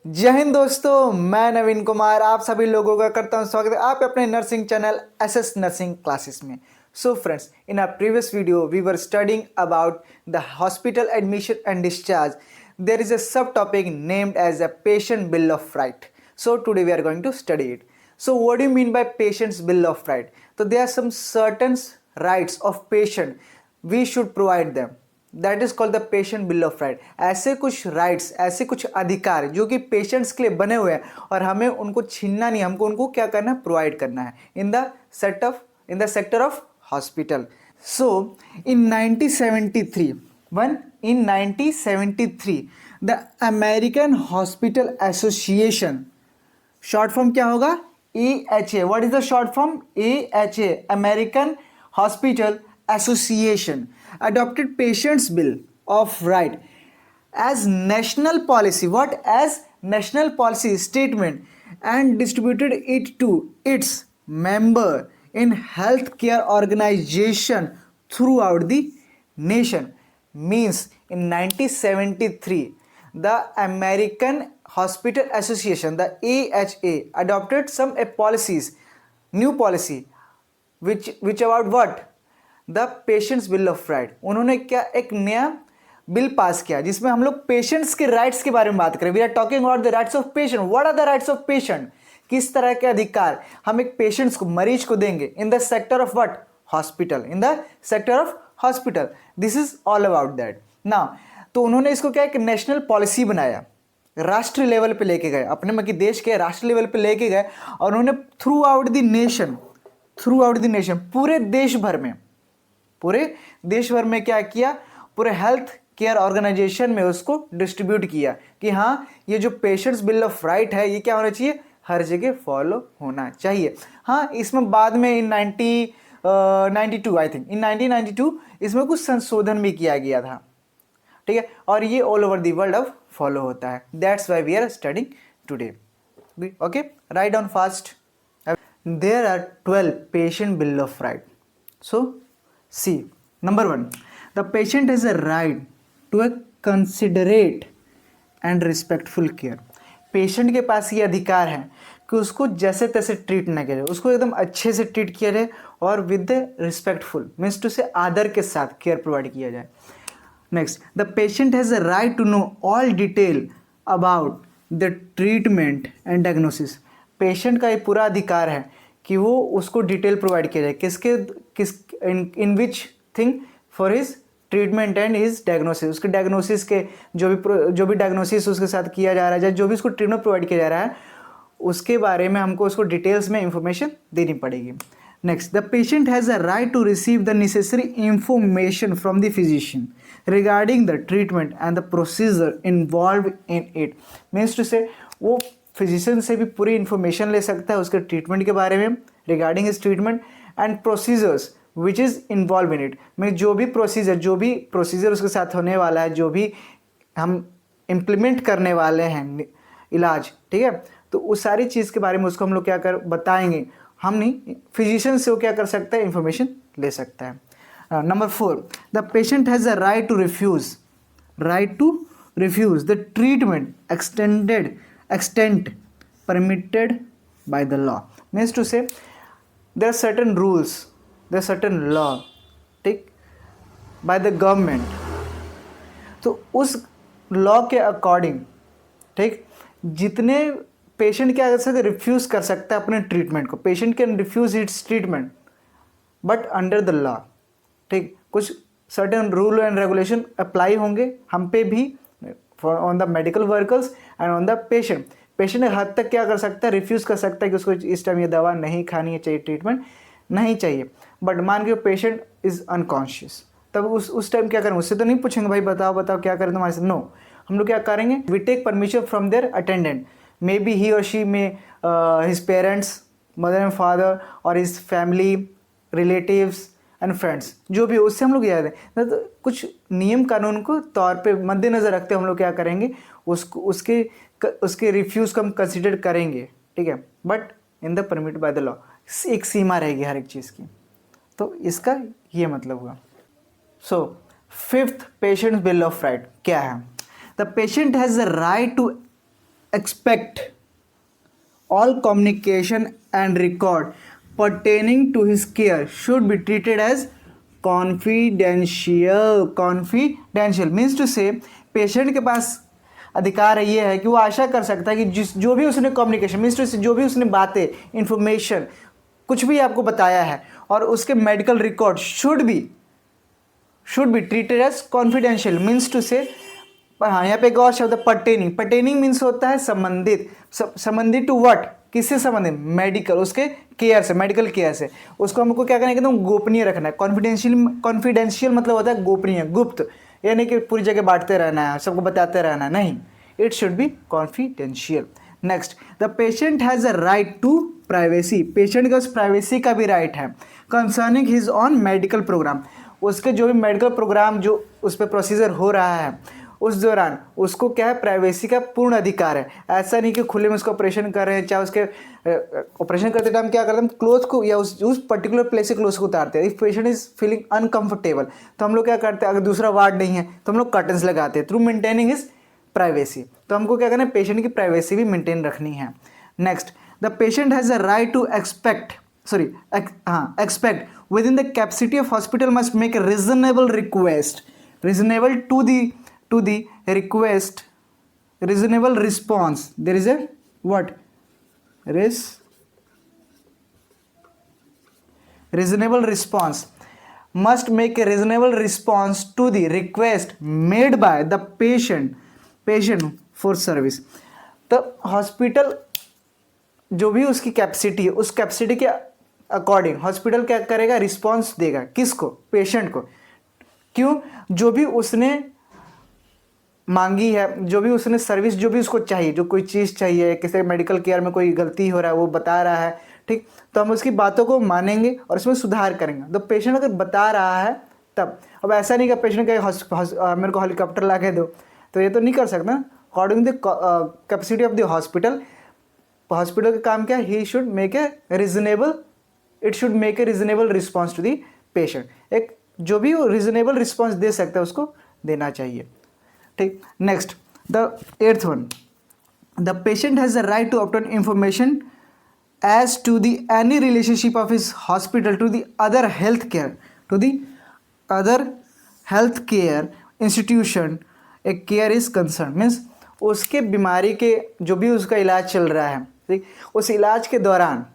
जय हिंद दोस्तों, मैं नवीन कुमार आप सभी लोगों का करता हूं स्वागत है आप अपने nursing channel SS nursing classes में। So friends, in our previous video we were studying about the hospital admission and discharge. There is a subtopic named as a patient bill of right. So today we are going to study it. So what do you mean by patient's bill of right? So there are some certain rights of patient we should provide them. That is called the patient bill of right. ऐसे कुछ rights, ऐसे कुछ अधिकार जो कि patients के लिए बने हुए हैं और हमें उनको छीनना नहीं, हमको उनको क्या करना है, प्रोवाइड करना है in the sector of hospital. So in 1973 the American hospital association, short form क्या होगा, AHA. What is the short form? AHA, American hospital association, adopted patient's bill of right as national policy. What? As national policy statement and distributed it to its member in healthcare organization throughout the nation. Means in 1973 the American Hospital Association, the AHA, adopted some policies, new policy which about what? The patients bill of right. उन्होंने क्या एक नया bill pass किया जिसमें हम लोग patients के rights के बारे में बात करें. We are talking about the rights of patient. What are the rights of patient? किस तरह के अधिकार हम एक पेशेंट्स को, मरीज को देंगे in the sector of what? Hospital. In the sector of hospital. This is all about that. Now तो उन्होंने इसको क्या, एक नेशनल पॉलिसी बनाया, राष्ट्रीय लेवल पे लेके गए, अपने मतलब देश के राष्ट्रीय लेवल पे लेके गए और उन्होंने थ्रू आउट द नेशन, पूरे देश भर में क्या किया, पूरे हेल्थ केयर ऑर्गेनाइजेशन में उसको डिस्ट्रीब्यूट किया कि हाँ, ये जो पेशेंट्स बिल ऑफ राइट है ये क्या होना चाहिए, हर जगह फॉलो होना चाहिए. हाँ, इसमें बाद में इन 1992 आई थिंक, इन 1992 इसमें कुछ संशोधन भी किया गया था. ठीक है, और ये ऑल ओवर द वर्ल्ड अब फॉलो होता है. That's why we are studying today. Okay, write down fast. There are 12 patient bill of right. So C. Number 1. The patient has a right to a considerate and respectful care. Patient के पास ये अधिकार है कि उसको जैसे तैसे treat ना किया जाए, उसको एकदम अच्छे से ट्रीट किया जाए और विद रिस्पेक्टफुल मीन्स टू से आदर के साथ केयर प्रोवाइड किया जाए. Next, the patient has a right to know all detail about the treatment and diagnosis. Patient का ये पूरा अधिकार है कि वो उसको डिटेल प्रोवाइड किया जाए, किस in which thing for his treatment and his diagnosis. उसके डायग्नोसिस के जो भी डायग्नोसिस उसके साथ किया जा रहा है, जो भी उसको ट्रीटमेंट प्रोवाइड किया जा रहा है, उसके बारे में हमको उसको डिटेल्स में इंफॉर्मेशन देनी पड़ेगी. Next, the patient has a right to receive the necessary information from the physician regarding the treatment and the procedure involve in it. Means to say वो फिजिशियन से भी पूरी इन्फॉर्मेशन ले सकता है उसके ट्रीटमेंट के बारे में, रिगार्डिंग इस treatment and procedures which is involve in it. में जो भी प्रोसीजर उसके साथ होने वाला है, जो भी हम इम्प्लीमेंट करने वाले हैं इलाज, ठीक है, तो उस सारी चीज़ के बारे में उसको हम लोग क्या कर बताएंगे. हम नहीं, फिजिशियन से वो क्या कर सकता है, इन्फॉर्मेशन ले सकता है. Number 4, the patient has a right to refuse the treatment extent permitted by the law. Means to say there are certain rules, there are certain law, ठीक, by the government. तो उस लॉ के according, ठीक, जितने patient क्या कर सकते, refuse कर सकता है अपने ट्रीटमेंट को. Patient can refuse it's treatment but under the law. ठीक, कुछ certain rule and regulation apply होंगे हम पे भी on the medical workers and on the patient. Patient एक हद तक क्या कर सकता है, रिफ्यूज़ कर सकता है कि उसको इस टाइम ये दवा नहीं खानी है, चाहिए ट्रीटमेंट नहीं चाहिए. बट मान के पेशेंट इज़ अनकॉन्शियस, तब उस टाइम क्या करेंगे, उससे तो नहीं पूछेंगे भाई बताओ क्या करें तुम्हारे साथ. नो, हम लोग क्या करेंगे, we take permission from their attendant. Maybe he और she may his parents, mother and father और his family, relatives and friends, जो भी उससे हम लोग याद है तो कुछ नियम कानून को तौर पे मद्देनज़र रखते हम लोग क्या करेंगे, उसके रिफ्यूज़ को हम कंसिडर करेंगे. ठीक है, but in the permit by the law. एक सीमा रहेगी हर एक चीज़ की. तो इसका ये मतलब हुआ. So fifth patient bill of right क्या है? The patient has the right to expect all communication and record pertaining to his care should be treated as confidential means to say patient के पास अधिकार ये है कि वो आशा कर सकता है कि जो भी उसने कम्युनिकेशन मीन्स टू से जो भी उसने बातें इंफॉर्मेशन कुछ भी आपको बताया है और उसके medical record should be treated as confidential means to say. हाँ, यहाँ पे एक और शब्द पर्टेनिंग मीन्स होता है संबंधित टू व्हाट, किससे संबंधित, मेडिकल, उसके केयर से, मेडिकल केयर से। उसको हमको क्या करना है, एकदम गोपनीय रखना है। कॉन्फिडेंशियल मतलब होता है गोपनीय, गुप्त, यानी कि पूरी जगह बांटते रहना है, सबको बताते रहना है, नहीं, it should be confidential. Next, the patient has a right to privacy, patient का उस प्राइवेसी का भी राइट है। Concerning his own medical program, उसके जो भी मेडिकल प्रोग्राम जो उस पर प्रोसीजर हो रहा है उस दौरान उसको क्या है, प्राइवेसी का पूर्ण अधिकार है। ऐसा नहीं कि खुले में उसको ऑपरेशन कर रहे हैं, चाहे उसके ऑपरेशन करते टाइम क्या करते हैं, क्लोथ को या उस पर्टिकुलर प्लेस से क्लोथ को उतारते हैं। If patient is feeling uncomfortable तो हम लोग क्या करते हैं, अगर दूसरा वार्ड नहीं है तो हम लोग कर्टन्स लगाते हैं थ्रू मेंटेनिंग हिज प्राइवेसी। तो हमको क्या करना है, पेशेंट की प्राइवेसी भी मेंटेन रखनी है। Next, the patient has a right to expect within the capacity of hospital must make a reasonable request, reasonable to the request, reasonable response, there is a what, reasonable response, must make a reasonable response to the request made by the patient for service। तो hospital जो भी उसकी capacity है उस capacity के according hospital क्या करेगा, response देगा, किसको, पेशेंट को। क्यों, जो भी उसने मांगी है, जो भी उसने सर्विस, जो भी उसको चाहिए, जो कोई चीज़ चाहिए, किसी मेडिकल केयर में कोई गलती हो रहा है वो बता रहा है, ठीक, तो हम उसकी बातों को मानेंगे और इसमें सुधार करेंगे। तो पेशेंट अगर बता रहा है तब, अब ऐसा नहीं कि पेशेंट कहे मेरे को हेलीकॉप्टर ला के दो, तो ये तो नहीं कर सकता। According the capacity of the hospital का काम क्या है, he should make a reasonable, it should make a reasonable response to the patient. एक जो भी रिजनेबल रिस्पॉन्स दे सकता है उसको देना चाहिए, ठीक। Next, the 8th one, the patient has the right to obtain information as to the any relationship of his hospital to the other health care institution a care is concern. Means उसके बीमारी के जो भी उसका इलाज चल रहा है, ठीक, उस इलाज के दौरान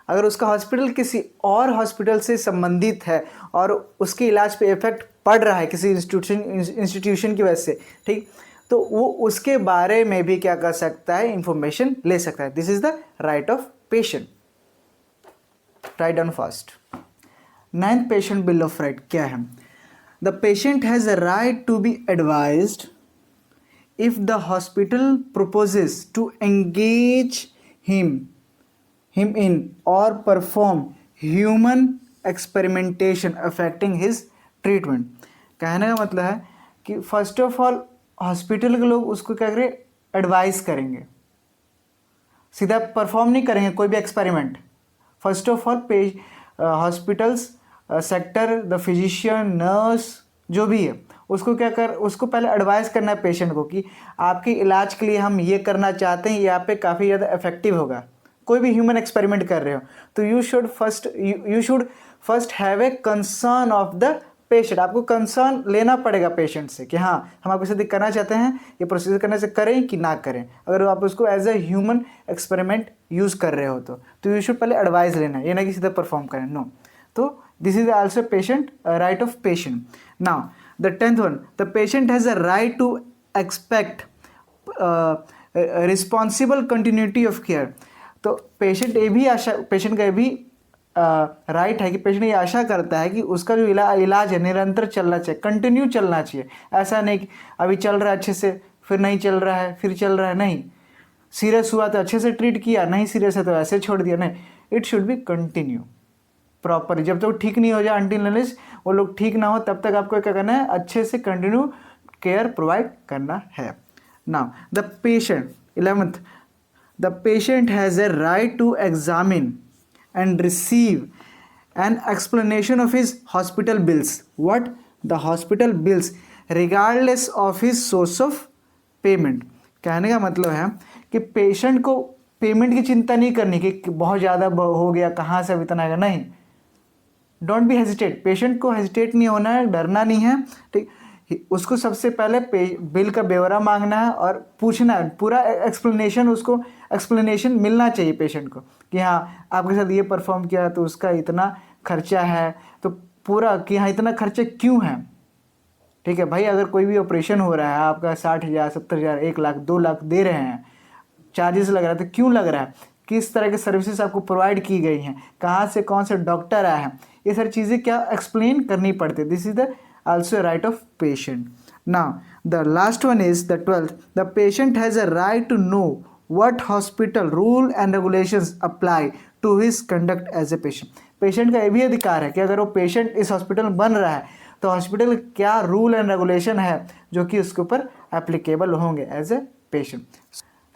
अगर उसका हॉस्पिटल किसी और हॉस्पिटल से संबंधित है और उसके इलाज पे इफेक्ट पड़ रहा है किसी इंस्टीट्यूशन की वजह से, ठीक, तो वो उसके बारे में भी क्या कर सकता है, इंफॉर्मेशन ले सकता है। This is the right of patient. Write down fast. 9th patient bill of right क्या है, the patient has a right to be advised if the hospital proposes to engage him in or perform human experimentation affecting his treatment। कहने का मतलब है कि first of all hospital के लोग उसको क्या करें, एडवाइस करेंगे, सीधा परफॉर्म नहीं करेंगे कोई भी experiment. First of all hospitals sector, the physician, nurse जो भी है उसको पहले एडवाइस करना है पेशेंट को कि आपके इलाज के लिए हम ये करना चाहते हैं, ये आप पे काफ़ी ज़्यादा इफेक्टिव होगा। कोई भी ह्यूमन एक्सपेरिमेंट कर रहे हो तो you should first have a concern of the patient. आपको कंसर्न लेना पड़ेगा पेशेंट से कि हाँ हम आपको इसे करना चाहते हैं, ये प्रोसीजर करने से करें कि ना करें। अगर आप उसको as a human experiment use कर रहे हो तो यू शुड पहले एडवाइस लेना है, ये ना कि सीधा परफॉर्म करें, नो। तो this is also patient right of patient. Now the 10th one, the patient has a right to expect responsible continuity of care. तो पेशेंट का ये भी राइट है कि पेशेंट ये आशा करता है कि उसका जो इलाज है निरंतर चलना चाहिए, कंटिन्यू चलना चाहिए। ऐसा नहीं कि अभी चल रहा है अच्छे से, फिर नहीं चल रहा है, फिर चल रहा है, नहीं, सीरियस हुआ तो अच्छे से ट्रीट किया, नहीं सीरियस है तो ऐसे छोड़ दिया, नहीं, it should B continue proper. जब तक ठीक नहीं हो जाए, अनटिल अनलेस वो लोग ठीक ना हो, तब तक आपको क्या करना है, अच्छे से कंटिन्यू केयर प्रोवाइड करना है। Now the patient 11th, the patient has a right to examine and receive an explanation of his hospital bills, what, the hospital bills, regardless of his source of payment। कहने का मतलब है कि patient को payment की चिंता नहीं करनी कि बहुत ज़्यादा हो गया, कहाँ से अब इतना आएगा, नहीं। डोंट बी हेजिटेट, पेशेंट को हेजिटेट नहीं होना है, डरना नहीं है, ठीक। उसको सबसे पहले बिल का ब्यौरा मांगना है और पूछना है, पूरा एक्सप्लेनेशन, उसको एक्सप्लेनेशन मिलना चाहिए पेशेंट को कि हाँ आपके साथ ये परफॉर्म किया तो उसका इतना खर्चा है, तो पूरा कि हाँ इतना खर्चा क्यों है, ठीक है भाई। अगर कोई भी ऑपरेशन हो रहा है, आपका 60,000 70,000 1 लाख 2 लाख दे रहे हैं, चार्जेस लग रहा है, तो क्यों लग रहा है, किस तरह के सर्विसेज आपको प्रोवाइड की गई हैं, कहाँ से कौन से डॉक्टर आए हैं, ये सारी चीज़ें क्या एक्सप्लेन करनी पड़ती है। This is the also a right of patient. Now the last one is the 12th, the patient has a right to know what hospital rule and regulations apply to his conduct as a patient. Patient का ये भी अधिकार है कि अगर वो patient इस hospital में बन रहा है तो हॉस्पिटल क्या रूल एंड रेगुलेशन है जो कि उसके ऊपर एप्लीकेबल होंगे as a patient.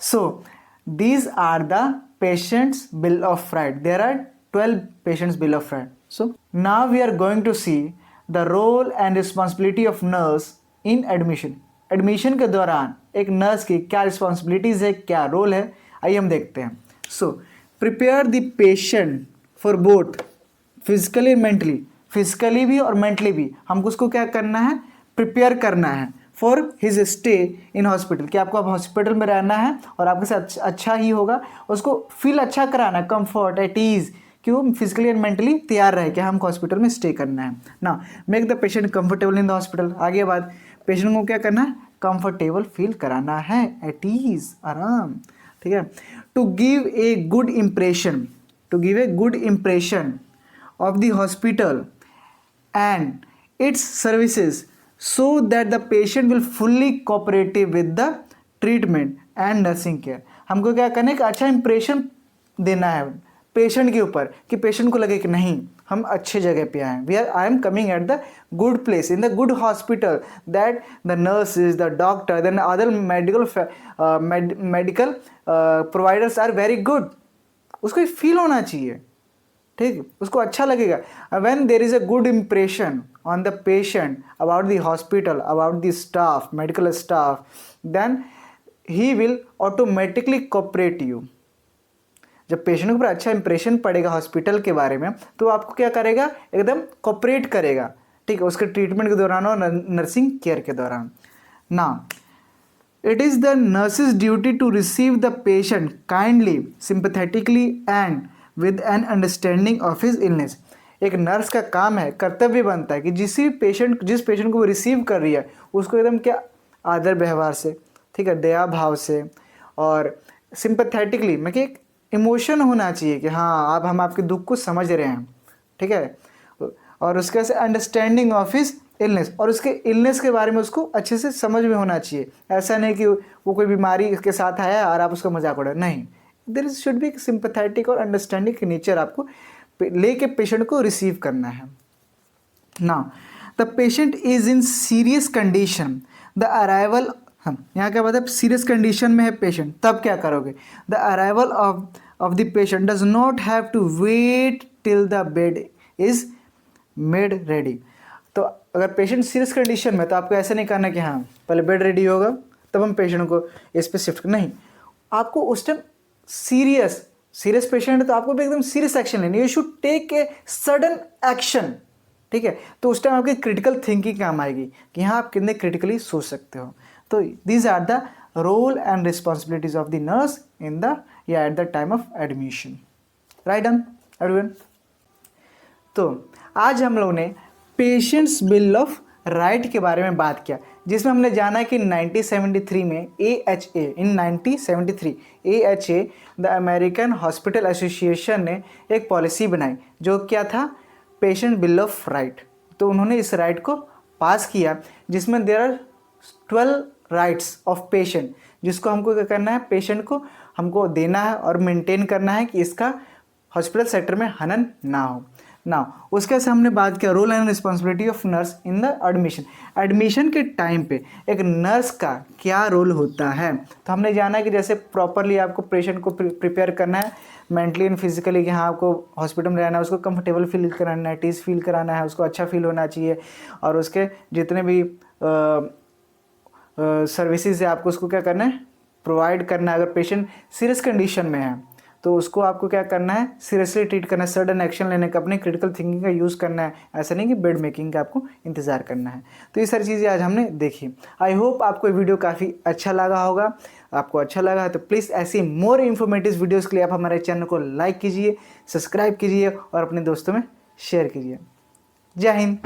So these are the patients bill of right, there are 12 patients bill of right. So now we are going to see the role and responsibility of nurse in admission. Admission के दौरान एक nurse की क्या responsibilities है, क्या role है, आइए हम देखते हैं। So prepare the patient for both physically and mentally, physically भी और मेंटली भी हमको उसको क्या करना है, प्रिपेयर करना है for his stay in hospital, कि आपको अब हॉस्पिटल में रहना है और आपके साथ अच्छा ही होगा, उसको फील अच्छा कराना, कंफर्ट एट ईज, कि वो फिजिकली एंड मेंटली तैयार रहे कि हमको हॉस्पिटल में स्टे करना है ना। Make the patient comfortable in the hospital, आगे बात, पेशेंट को क्या करना है, कंफर्टेबल फील कराना है, एट ईज, आराम, ठीक है। To give a good impression, to give a good impression of the hospital and its services so that the patient will fully cooperative with the treatment and nursing care. हमको क्या करना है कि अच्छा impression देना है पेशेंट के ऊपर, कि पेशेंट को लगे कि नहीं हम अच्छे जगह पे आए, we are I am coming at the good place in the good hospital, that the nurses, the doctor, then other medical providers are very good, उसको फील होना चाहिए, ठीक, उसको अच्छा लगेगा। When there is a good impression on the patient about the hospital, about the staff, medical staff, then he will automatically cooperate you. जब patient के ऊपर अच्छा इंप्रेशन पड़ेगा हॉस्पिटल के बारे में तो आपको क्या करेगा, एकदम कोऑपरेट करेगा, ठीक है, उसके ट्रीटमेंट के दौरान और नर्सिंग केयर के दौरान। ना it is the nurse's duty to receive the patient kindly, sympathetically and with an understanding of his illness. एक नर्स का काम है, कर्तव्य बनता है कि जिस पेशेंट को वो रिसीव कर रही है उसको एकदम क्या आदर व्यवहार से, ठीक है, दया भाव से और सिंपैथेटिकली, मैं कि इमोशन होना चाहिए कि हाँ अब हम आपके दुख को समझ रहे हैं, ठीक है, और उसके से अंडरस्टैंडिंग ऑफ हिज इलनेस, और उसके इलनेस के बारे में उसको अच्छे से समझ में होना चाहिए। ऐसा नहीं कि वो कोई बीमारी के साथ आया और आप उसका मजाक उड़ा, नहीं, there is should be sympathetic और अंडरस्टैंडिंग की नेचर आपको लेके पेशेंट को रिसीव करना है। Now the patient is in serious condition, the arrival, हम यहाँ क्या मतलब सीरियस कंडीशन में है पेशेंट, तब क्या करोगे, the arrival of the patient does not have to wait till the bed is made ready. तो अगर पेशेंट सीरियस कंडीशन में तो आपको ऐसा नहीं करना कि हाँ पहले बेड रेडी होगा तब हम पेशेंट को इस पर शिफ्ट, नहीं, आपको उस टाइम सीरियस पेशेंट है तो आपको भी एकदम सीरियस एक्शन लेनी है, you should take a sudden action, ठीक है। तो उस टाइम आपकी क्रिटिकल थिंकिंग काम आएगी कि हाँ आप कितने क्रिटिकली सोच सकते हो। तो these are the role and responsibilities of the nurse in the at the time of admission. Right done everyone? तो आज हम लोगों ने पेशेंट्स बिल ऑफ राइट के बारे में बात किया, जिसमें हमने जाना कि 1973 में AHA, in 1973 AHA the American hospital association ने एक पॉलिसी बनाई जो क्या था, पेशेंट बिल ऑफ राइट। तो उन्होंने इस राइट को पास किया जिसमें there are 12 rights of patient, जिसको हमको क्या करना है, पेशेंट को हमको देना है और मेंटेन करना है कि इसका हॉस्पिटल सेक्टर में हनन ना हो। ना उसके से हमने बात किया role and responsibility of nurse in the admission. Admission के टाइम पे एक नर्स का क्या रोल होता है, तो हमने जाना कि जैसे प्रॉपरली आपको पेशेंट को प्रिपेयर करना है मेंटली एंड फिजिकली कि हाँ आपको हॉस्पिटल में रहना है, उसको कंफर्टेबल फील कराना है, टीज फील कराना है, उसको अच्छा फील होना चाहिए, और उसके जितने भी सर्विसेज है आपको उसको क्या करना है, प्रोवाइड करना है। अगर पेशेंट सीरियस कंडीशन में है तो उसको आपको क्या करना है, सीरियसली ट्रीट करना है, सडन एक्शन लेने का, अपने क्रिटिकल थिंकिंग का यूज़ करना है। ऐसा नहीं कि बेड मेकिंग का आपको इंतज़ार करना है। तो ये सारी चीज़ें आज हमने देखी। आई होप आपको ये वीडियो काफ़ी अच्छा लगा होगा। आपको अच्छा लगा है तो प्लीज़ ऐसी मोर इन्फॉर्मेटिव वीडियोज़ के लिए आप हमारे चैनल को लाइक कीजिए, सब्सक्राइब कीजिए और अपने दोस्तों में शेयर कीजिए। जय हिंद।